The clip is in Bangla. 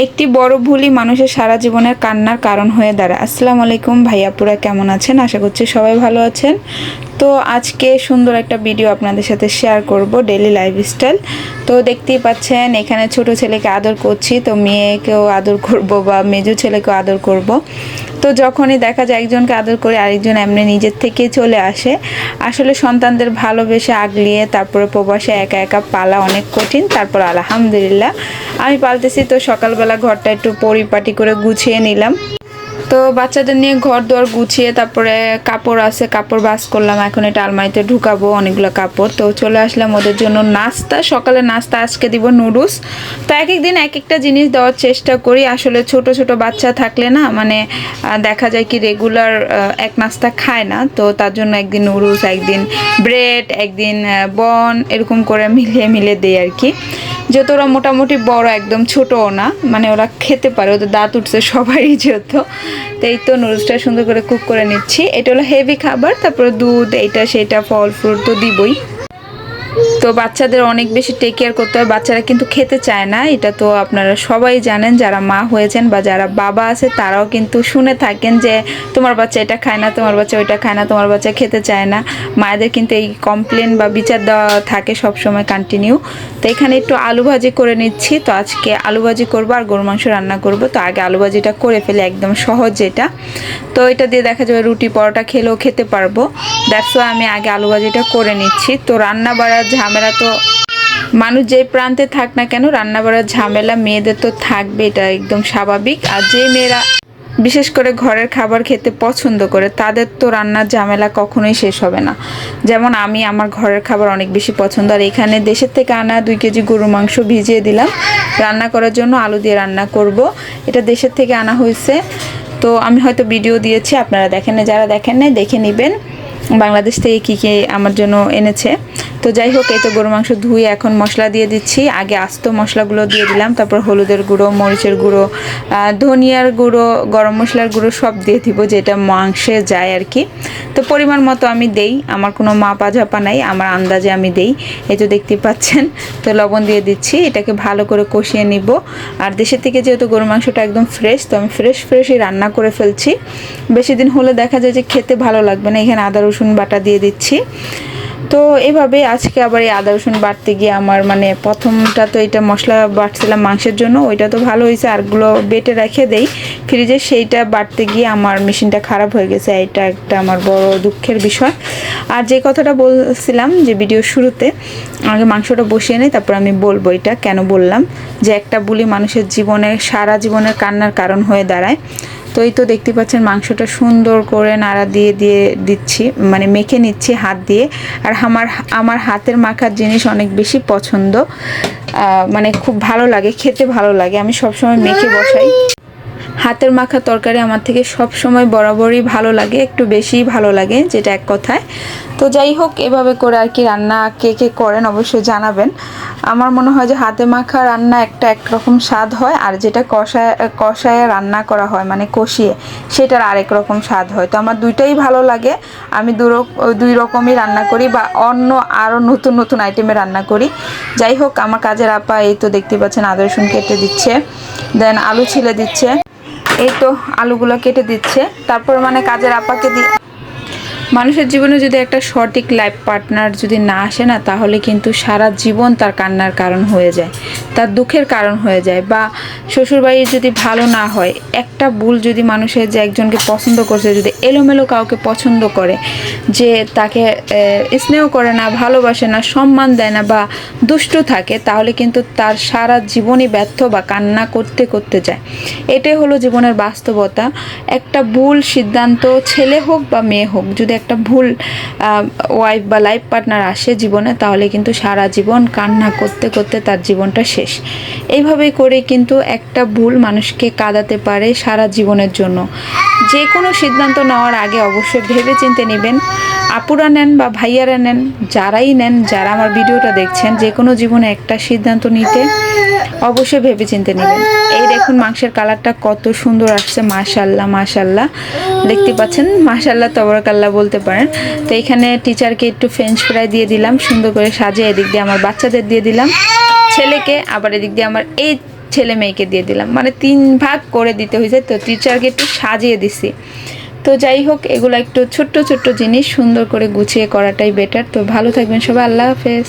একটি বড় ভুলই মানুষের সারা জীবনের কান্নার কারণ হয়ে দাঁড়ায়। আসসালামু আলাইকুম ভাইয়াপুরা, কেমন আছেন? আশা করছি সবাই ভালো আছেন। তো আজকে সুন্দর একটা ভিডিও আপনাদের সাথে শেয়ার করব, ডেইলি লাইফস্টাইল। তো দেখতেই পাচ্ছেন এখানে ছোট ছেলেকে আদর করছি, তো মেয়েকেও আদর করব বা মেজো ছেলেকেও আদর করব। তো যখনই দেখা যায় একজনকে আদর করে আরেকজন এমনি নিজের থেকেই চলে আসে। আসলে সন্তানদের ভালোবেসে আগলিয়ে তারপরে প্রবাসে একা একা পালা অনেক কঠিন। তারপর আলহামদুলিল্লাহ আমি পালতেছি। তো সকালবেলা ঘরটা একটু পরিপাটি করে গুছিয়ে নিলাম। তো বাচ্চাদের নিয়ে ঘর দোয়ার গুছিয়ে তারপরে কাপড় আছে, কাপড় ভাঁজ করলাম। এখন এটা আলমারিতে ঢুকাবো অনেকগুলো কাপড়। তো চলে আসলাম ওদের জন্য নাস্তা, সকালে নাস্তা আজকে দিব নুডলস। তো এক এক দিন এক একটা জিনিস দেওয়ার চেষ্টা করি। আসলে ছোট ছোট বাচ্চা থাকলে না মানে দেখা যায় কি রেগুলার এক নাস্তা খায় না। তো তার জন্য একদিন নুডলস, একদিন ব্রেড, একদিন বন, এরকম করে মিলিয়ে মিলিয়ে দেই আর কি। যেহেতু ওরা মোটামুটি বড়, একদম ছোটও না, মানে ওরা খেতে পারে, ওদের দাঁত উঠছে সবারই যেহেতু। তো এই তো নুডলসটা সুন্দর করে কুক করে নিচ্ছি। এটা হলো হেভি খাবার, তারপরে দুধ, এইটা সেটা, ফল ফ্রুট তো দিবই। তো বাচ্চাদের অনেক বেশি টেক কেয়ার করতে হয়, বাচ্চারা কিন্তু খেতে চায় না। এটা তো আপনারা সবাই জানেন, যারা মা হয়েছেন বা যারা বাবা আছে তারাও কিন্তু শুনে থাকেন যে তোমার বাচ্চা এটা খায় না, তোমার বাচ্চা ওইটা খায় না, তোমার বাচ্চা খেতে চায় না। মায়েদের কিন্তু এই কমপ্লেন বা বিচার দেওয়া থাকে সবসময় কন্টিনিউ। তো এখানে একটু আলু ভাজি করে নিচ্ছি। তো আজকে আলু ভাজি করবো আর গরু মাংস রান্না করব। তো আগে আলু ভাজিটা করে ফেলে, একদম সহজ যেটা। তো এটা দিয়ে দেখা যাবে রুটি পরোটা খেলেও খেতে পারবো। দ্যাটস ওয়াই আমি আগে আলু ভাজিটা করে নিচ্ছি। তো রান্না বাড়ার ঝামেলা তো মানুষ যে প্রান্তে থাক না কেন, রান্না বাড়ার ঝামেলা মেয়েদের তো থাকবে, এটা একদম স্বাভাবিক। আর যে মেয়েরা বিশেষ করে ঘরের খাবার খেতে পছন্দ করে তাদের তো রান্নার ঝামেলা কখনোই শেষ হবে না। যেমন আমি আমার ঘরের খাবার অনেক বেশি পছন্দ। আর এখানে দেশের থেকে আনা 2 কেজি গরু মাংস ভিজিয়ে দিলাম রান্না করার জন্য, আলু দিয়ে রান্না করব। এটা দেশের থেকে আনা হয়েছে। তো আমি হয়তো ভিডিও দিয়েছি, আপনারা দেখেন না, যারা দেখেন নাই দেখে নেবেন বাংলাদেশ থেকে কী কী আমার জন্য এনেছে। তো যাই হোক, এই তো গরু মাংস ধুয়ে এখন মশলা দিয়ে দিচ্ছি। আগে আস্ত মশলাগুলো দিয়ে দিলাম, তারপর হলুদের গুঁড়ো, মরিচের গুঁড়ো, ধনিয়ার গুঁড়ো, গরম মশলার গুঁড়ো সব দিয়ে দিব, যেটা মাংসে যায় আর কি। তো পরিমাণ মতো আমি দেই, আমার কোনো মাপা ঝাপা নাই, আমার আন্দাজে আমি দেই। এই তো দেখতে পাচ্ছেন। তো লবণ দিয়ে দিচ্ছি, এটাকে ভালো করে কষিয়ে নিব। আর দেশের থেকে যেহেতু গরু মাংসটা একদম ফ্রেশ, তো আমি ফ্রেশই রান্না করে ফেলছি। বেশি দিন হলে দেখা যায় যে খেতে ভালো লাগবে না। এখানে আদা রসুন বাটা দিয়ে দিচ্ছি। তো এভাবে আজকে আবার এই আদা রসুন বাটতে গিয়ে আমার মানে প্রথমটা তো এটা মশলা বাটছিলাম মাংসের জন্য, ওইটা তো ভালো হয়েছে, আরগুলো বেটে রেখে দেই ফ্রিজে, সেইটা বাটতে গিয়ে আমার মেশিনটা খারাপ হয়ে গেছে। এটা একটা আমার বড় দুঃখের বিষয়। আর যে কথাটা বলছিলাম যে ভিডিওর শুরুতে, আগে মাংসটা বসিয়ে নেই, তারপর আমি বলবো এটা কেন বললাম যে একটা বুলি মানুষের জীবনের সারা জীবনের কান্নার কারণ হয়ে দাঁড়ায়। তো এই তো দেখতে পাচ্ছেন মাংসটা সুন্দর করে নাড়া দিয়ে দিয়ে দিচ্ছি, মানে মেখে নিচ্ছি হাত দিয়ে। আর আমার হাতের মাখার জিনিস অনেক বেশি পছন্দ, মানে খুব ভালো লাগে, খেতে ভালো লাগে। আমি সবসময় মেখে বসাই। হাতের মাখা তরকারি আমার থেকে সব সময় বরাবরই ভালো লাগে, একটু বেশিই ভালো লাগে, যেটা এক কথায়। তো যাই হোক, এভাবে করে আর কি রান্না কে কে করেন অবশ্যই জানাবেন। আমার মনে হয় যে হাতে মাখা রান্না একটা একরকম স্বাদ হয়, আর যেটা কষায় রান্না করা হয় মানে কষিয়ে, সেটার আরেক রকম স্বাদ হয়। তো আমার দুইটাই ভালো লাগে। আমি দুই রকমই রান্না করি বা অন্য আরও নতুন নতুন আইটেমে রান্না করি। যাই হোক, আমার কাজের আপা এই তো দেখতে পাচ্ছেন আদা রসুন কেটে দিচ্ছে, দেন আলু ছিলে দিচ্ছে। এই তো আলুগুলো কেটে দিচ্ছে। তারপর মানে কাজের আপাকে মানুষের জীবনে যদি একটা সঠিক লাইফ পার্টনার যদি না আসে না, তাহলে কিন্তু সারা জীবন তার কান্নার কারণ হয়ে যায়, তার দুঃখের কারণ হয়ে যায়। বা শ্বশুরবাড়ির যদি ভালো না হয়, একটা ভুল যদি মানুষের, যে একজনকে পছন্দ করছে যদি এলোমেলো কাউকে পছন্দ করে, যে তাকে স্নেহ করে না, ভালোবাসে না, সম্মান দেয় না বা দুষ্ট থাকে, তাহলে কিন্তু তার সারা জীবনই ব্যর্থ বা কান্না করতে করতে যায়। এটাই হলো জীবনের বাস্তবতা। একটা ভুল সিদ্ধান্ত, ছেলে হোক বা মেয়ে হোক, যদি একটা ভুল ওয়াইফ বা লাইফ পার্টনার আসে জীবনে, তাহলে কিন্তু সারা জীবন কান্না করতে করতে তার জীবনটা শেষ। এইভাবেই করে কিন্তু একটা ভুল মানুষকে কাঁদাতে পারে সারা জীবনের জন্য। যে কোনো সিদ্ধান্ত নেওয়ার আগে অবশ্যই ভেবে চিন্তে নেবেন। আপুরা নেন বা ভাইয়ারা নেন, যারাই নেন, যারা আমার ভিডিওটা দেখছেন, যে কোনো জীবনে একটা সিদ্ধান্ত নিতে অবশ্যই ভেবে চিন্তে নেবেন। এই দেখুন মাংসের কালারটা কত সুন্দর আসছে, মাশাআল্লাহ মাশাআল্লাহ। দেখতে পাচ্ছেন, মাশাআল্লাহ তাবারাকাল্লাহ বলতে পারেন। তো এখানে টিচারকে একটু ফ্রেঞ্চ ফ্রাই দিয়ে দিলাম সুন্দর করে সাজিয়ে, এদিক দিয়ে আমার বাচ্চাদের দিয়ে দিলাম, ছেলেকে, আবার এদিক দিয়ে আমার এই ছেলে মেয়েকে দিয়ে দিলাম, মানে 3 ভাগ করে দিতে হয়েছে। তো টিচারকে একটু সাজিয়ে দিছি। তো যাই হোক, এগুলো একটু ছোট্ট ছোট্ট জিনিস সুন্দর করে গুছিয়ে করাটাই বেটার। তো ভালো থাকবেন সবাই, আল্লাহ হাফেজ।